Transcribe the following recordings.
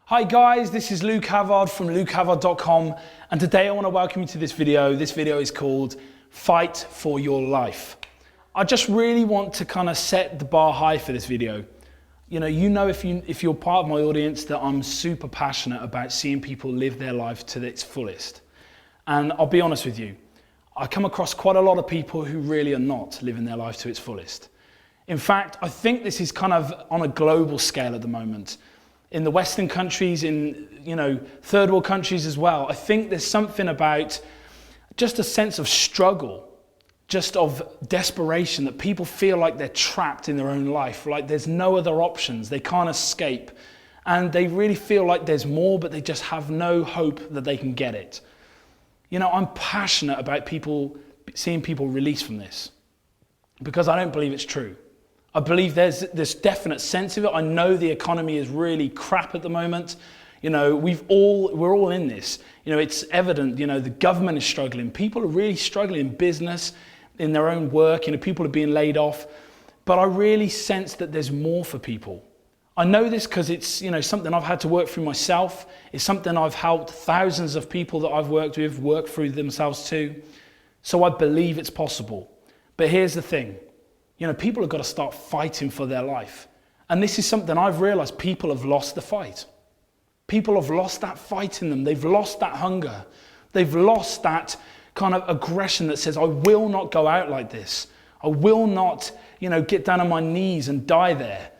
Hi guys, this is Luke Havard from lukehavard.com, and today I want to welcome you to this video. This video is called Fight for Your Life. I just really want to kind of set the bar high for this video. You know if you're part of my audience that I'm super passionate about seeing people live their life to its fullest. And I'll be honest with you, I come across quite a lot of people who really are not living their life to its fullest. In fact, I think this is kind of on a global scale at the moment. In the Western countries, in third world countries as well, I think there's something about just a sense of struggle, just of desperation, that people feel like they're trapped in their own life, like there's no other options, they can't escape, and they really feel like there's more, but they just have no hope that they can get it. I'm passionate about seeing people released from this, because I don't believe it's true. I believe there's this definite sense of it. I know the economy is really crap at the moment. We're all in this. It's evident, the government is struggling. People are really struggling in business, in their own work. People are being laid off. But I really sense that there's more for people. I know this because it's, something I've had to work through myself. It's something I've helped thousands of people that I've worked with work through themselves too. So I believe it's possible. But here's the thing. People have got to start fighting for their life. And this is something I've realized people have lost the fight. People have lost that fight in them. They've lost that hunger. They've lost that kind of aggression that says, I will not go out like this. I will not, get down on my knees and die there.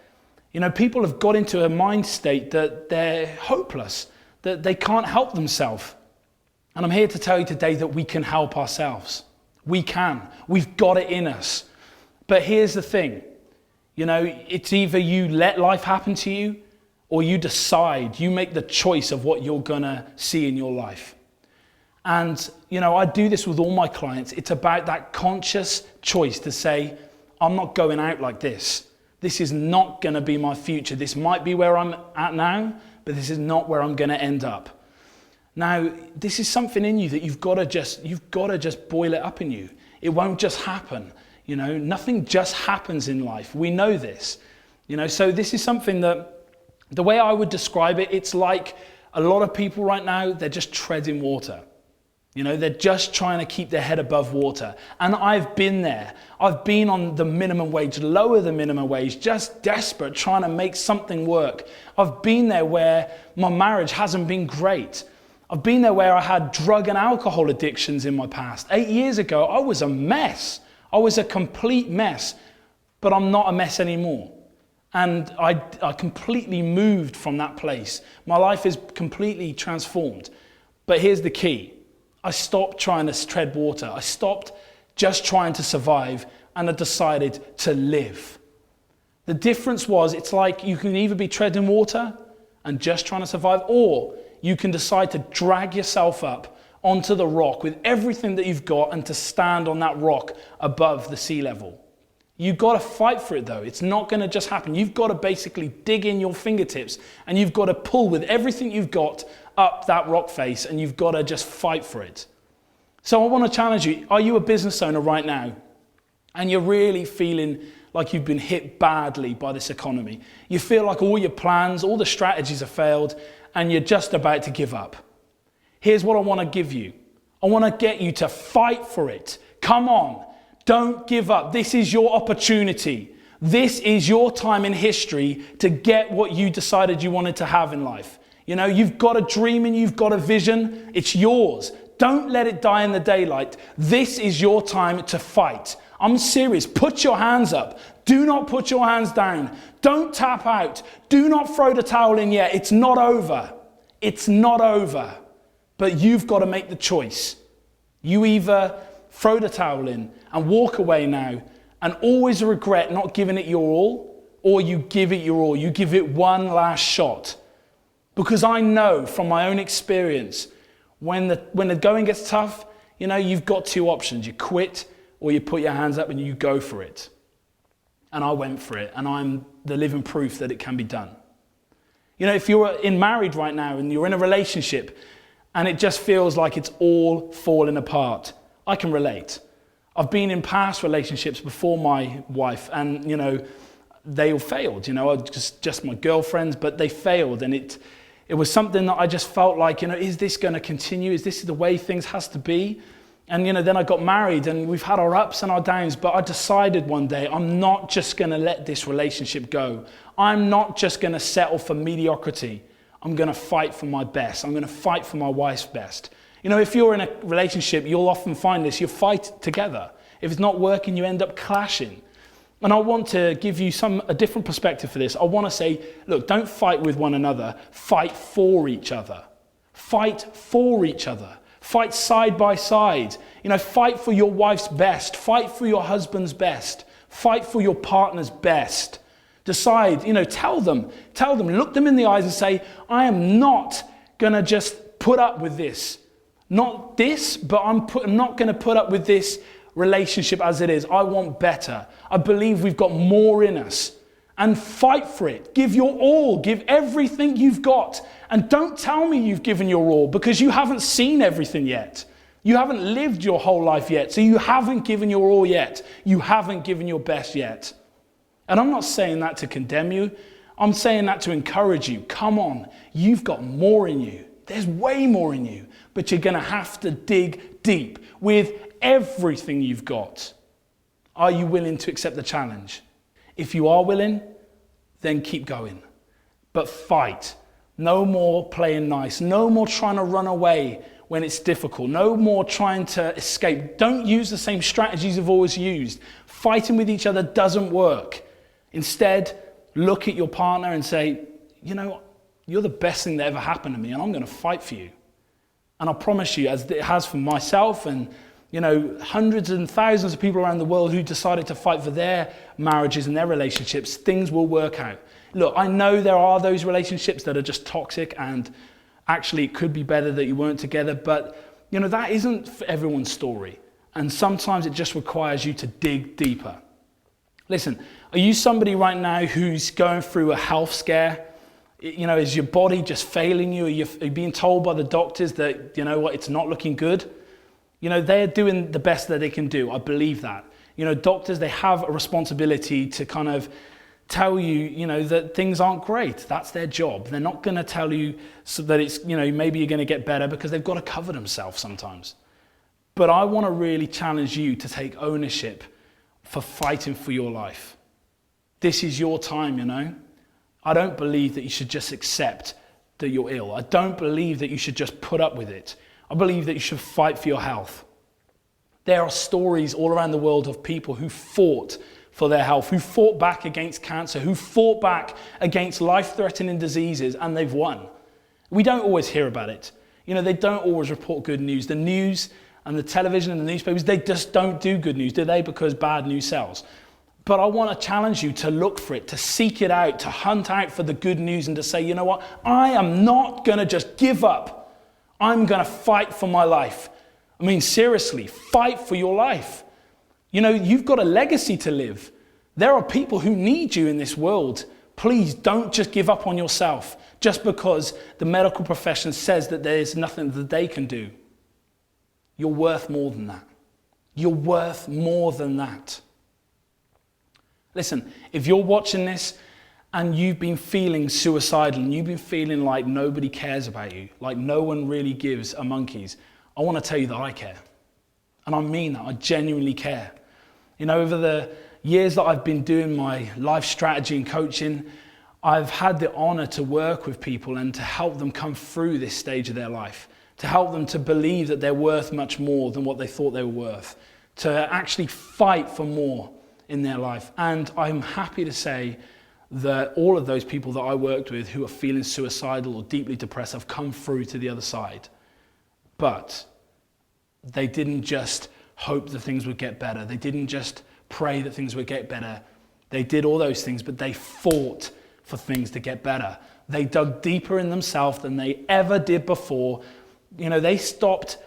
People have got into a mind state that they're hopeless, that they can't help themselves. And I'm here to tell you today that we can help ourselves. We can. We've got it in us. But here's the thing, it's either you let life happen to you or you decide, you make the choice of what you're gonna see in your life. And, I do this with all my clients. It's about that conscious choice to say, I'm not going out like this. This is not gonna be my future. This might be where I'm at now, but this is not where I'm gonna end up. Now, this is something in you that you've gotta just boil it up in you. It won't just happen. Nothing just happens in life. We know this. So this is something that, the way I would describe it, it's like a lot of people right now, they're just treading water. They're just trying to keep their head above water. And I've been there. I've been on the minimum wage, lower the minimum wage, just desperate, trying to make something work. I've been there where my marriage hasn't been great. I've been there where I had drug and alcohol addictions in my past. 8 years ago, I was a mess. I was a complete mess, but I'm not a mess anymore. And I completely moved from that place. My life is completely transformed. But here's the key. I stopped trying to tread water. I stopped just trying to survive, and I decided to live. The difference was, it's like you can either be treading water and just trying to survive, or you can decide to drag yourself up onto the rock with everything that you've got and to stand on that rock above the sea level. You've got to fight for it though. It's not going to just happen. You've got to basically dig in your fingertips and you've got to pull with everything you've got up that rock face, and you've got to just fight for it. So I want to challenge you. Are you a business owner right now and you're really feeling like you've been hit badly by this economy? You feel like all your plans, all the strategies have failed and you're just about to give up. Here's what I want to give you. I want to get you to fight for it. Come on, don't give up. This is your opportunity. This is your time in history to get what you decided you wanted to have in life. You've got a dream and you've got a vision. It's yours. Don't let it die in the daylight. This is your time to fight. I'm serious. Put your hands up. Do not put your hands down. Don't tap out. Do not throw the towel in yet. It's not over. It's not over. But you've got to make the choice. You either throw the towel in and walk away now and always regret not giving it your all, or you give it your all. You give it one last shot. Because I know from my own experience, when the going gets tough, you've got two options. You quit or you put your hands up and you go for it. And I went for it, and I'm the living proof that it can be done. If you're married right now and you're in a relationship, and it just feels like it's all falling apart, I can relate. I've been in past relationships before my wife, and they all failed. Just my girlfriends, but they failed, and It was something that I just felt like, is this going to continue? Is this the way things has to be? And, then I got married and we've had our ups and our downs, but I decided one day I'm not just going to let this relationship go. I'm not just going to settle for mediocrity. I'm going to fight for my best. I'm going to fight for my wife's best. If you're in a relationship, you'll often find this, you fight together. If it's not working, you end up clashing. And I want to give you a different perspective for this. I want to say, look, don't fight with one another. Fight for each other. Fight for each other. Fight side by side. Fight for your wife's best. Fight for your husband's best. Fight for your partner's best. Decide, tell them, look them in the eyes and say, I am not going to just put up with this. Not this, but I'm not going to put up with this relationship as it is. I want better. I believe we've got more in us. And fight for it. Give your all. Give everything you've got. And don't tell me you've given your all because you haven't seen everything yet. You haven't lived your whole life yet. So you haven't given your all yet. You haven't given your best yet. And I'm not saying that to condemn you. I'm saying that to encourage you. Come on. You've got more in you. There's way more in you. But you're going to have to dig deep with everything you've got. Are you willing to accept the challenge? If you are willing, then keep going. But fight. No more playing nice. No more trying to run away when it's difficult. No more trying to escape. Don't use the same strategies you've always used. Fighting with each other doesn't work. Instead, look at your partner and say, you're the best thing that ever happened to me, and I'm going to fight for you. And I promise you, as it has for myself and hundreds and thousands of people around the world who decided to fight for their marriages and their relationships, things will work out. Look, I know there are those relationships that are just toxic and actually it could be better that you weren't together, but that isn't for everyone's story. And sometimes it just requires you to dig deeper. Listen, are you somebody right now who's going through a health scare? Is your body just failing you? Are you being told by the doctors that, it's not looking good? They're doing the best that they can do. I believe that. Doctors, they have a responsibility to kind of tell you, that things aren't great. That's their job. They're not going to tell you so that it's, maybe you're going to get better because they've got to cover themselves sometimes. But I want to really challenge you to take ownership for fighting for your life. This is your time, I don't believe that you should just accept that you're ill. I don't believe that you should just put up with it. I believe that you should fight for your health. There are stories all around the world of people who fought for their health, who fought back against cancer, who fought back against life-threatening diseases, and they've won. We don't always hear about it. They don't always report good news. The news and the television and the newspapers, they just don't do good news, do they? Because bad news sells. But I want to challenge you to look for it, to seek it out, to hunt out for the good news and to say, you know what? I am not going to just give up. I'm going to fight for my life. I mean, seriously, fight for your life. You've got a legacy to live. There are people who need you in this world. Please don't just give up on yourself just because the medical profession says that there's nothing that they can do. You're worth more than that. You're worth more than that. Listen, if you're watching this and you've been feeling suicidal and you've been feeling like nobody cares about you, like no one really gives a monkey's, I want to tell you that I care. And I mean that. I genuinely care. Over the years that I've been doing my life strategy and coaching, I've had the honor to work with people and to help them come through this stage of their life, to help them to believe that they're worth much more than what they thought they were worth, to actually fight for more in their life. And I'm happy to say that all of those people that I worked with who are feeling suicidal or deeply depressed have come through to the other side. But they didn't just hope that things would get better. They didn't just pray that things would get better. They did all those things, but they fought for things to get better. They dug deeper in themselves than they ever did before. They stopped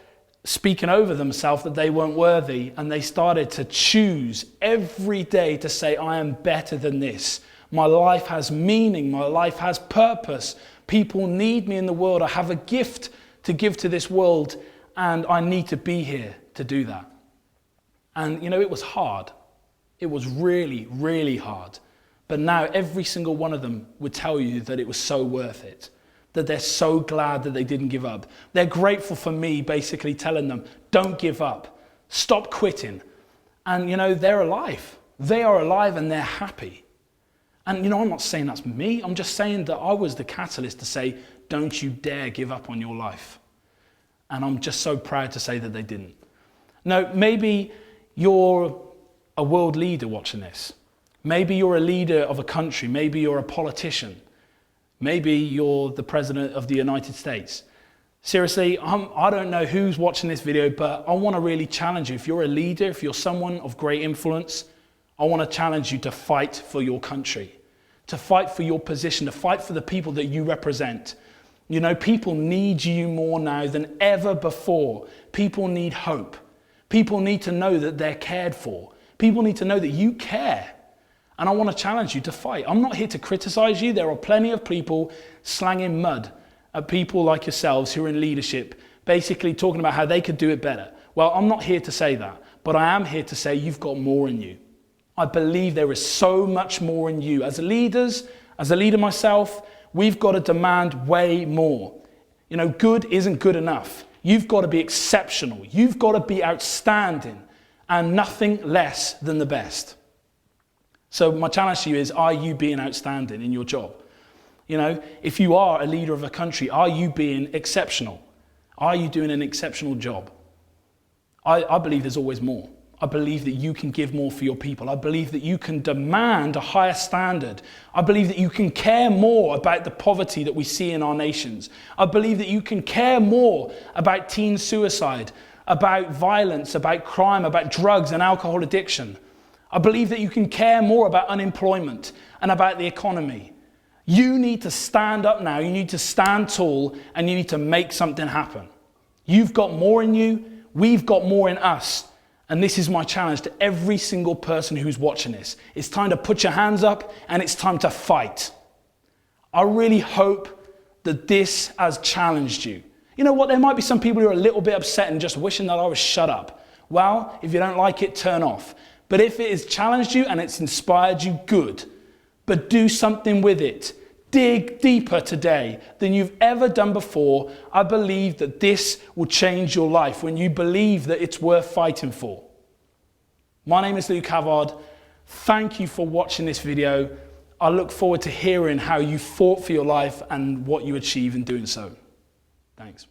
speaking over themselves that they weren't worthy, and they started to choose every day to say, I am better than this. My life has meaning. My life has purpose. People need me in the world. I have a gift to give to this world, and I need to be here to do that. And it was hard. It was really, really hard. But now every single one of them would tell you that it was so worth it. that they're so glad that they didn't give up. They're grateful for me basically telling them, don't give up, stop quitting. And you know, they're alive. They are alive and they're happy. And you know, I'm not saying that's me. I'm just saying that I was the catalyst to say, don't you dare give up on your life. And I'm just so proud to say that they didn't. No, maybe you're a world leader watching this. Maybe you're a leader of a country. Maybe you're a politician. Maybe you're the president of the United States. Seriously, I don't know who's watching this video, but I want to really challenge you. If you're a leader, if you're someone of great influence, I want to challenge you to fight for your country, to fight for your position, to fight for the people that you represent. You know, people need you more now than ever before. People need hope. People need to know that they're cared for. People need to know that you care. And I want to challenge you to fight. I'm not here to criticize you. There are plenty of people slanging mud at people like yourselves who are in leadership, basically talking about how they could do it better. Well, I'm not here to say that, but I am here to say you've got more in you. I believe there is so much more in you. As leaders, as a leader myself, we've got to demand way more. You know, good isn't good enough. You've got to be exceptional. You've got to be outstanding and nothing less than the best. So my challenge to you is, are you being outstanding in your job? You know, if you are a leader of a country, are you being exceptional? Are you doing an exceptional job? I believe there's always more. I believe that you can give more for your people. I believe that you can demand a higher standard. I believe that you can care more about the poverty that we see in our nations. I believe that you can care more about teen suicide, about violence, about crime, about drugs and alcohol addiction. I believe that you can care more about unemployment and about the economy. You need to stand up now. You need to stand tall and you need to make something happen. You've got more in you. We've got more in us. And this is my challenge to every single person who's watching this. It's time to put your hands up and it's time to fight. I really hope that this has challenged you. You know what? There might be some people who are a little bit upset and just wishing that I was shut up. Well, if you don't like it, turn off. But if it has challenged you and it's inspired you, good. But do something with it. Dig deeper today than you've ever done before. I believe that this will change your life when you believe that it's worth fighting for. My name is Luke Havard. Thank you for watching this video. I look forward to hearing how you fought for your life and what you achieve in doing so. Thanks.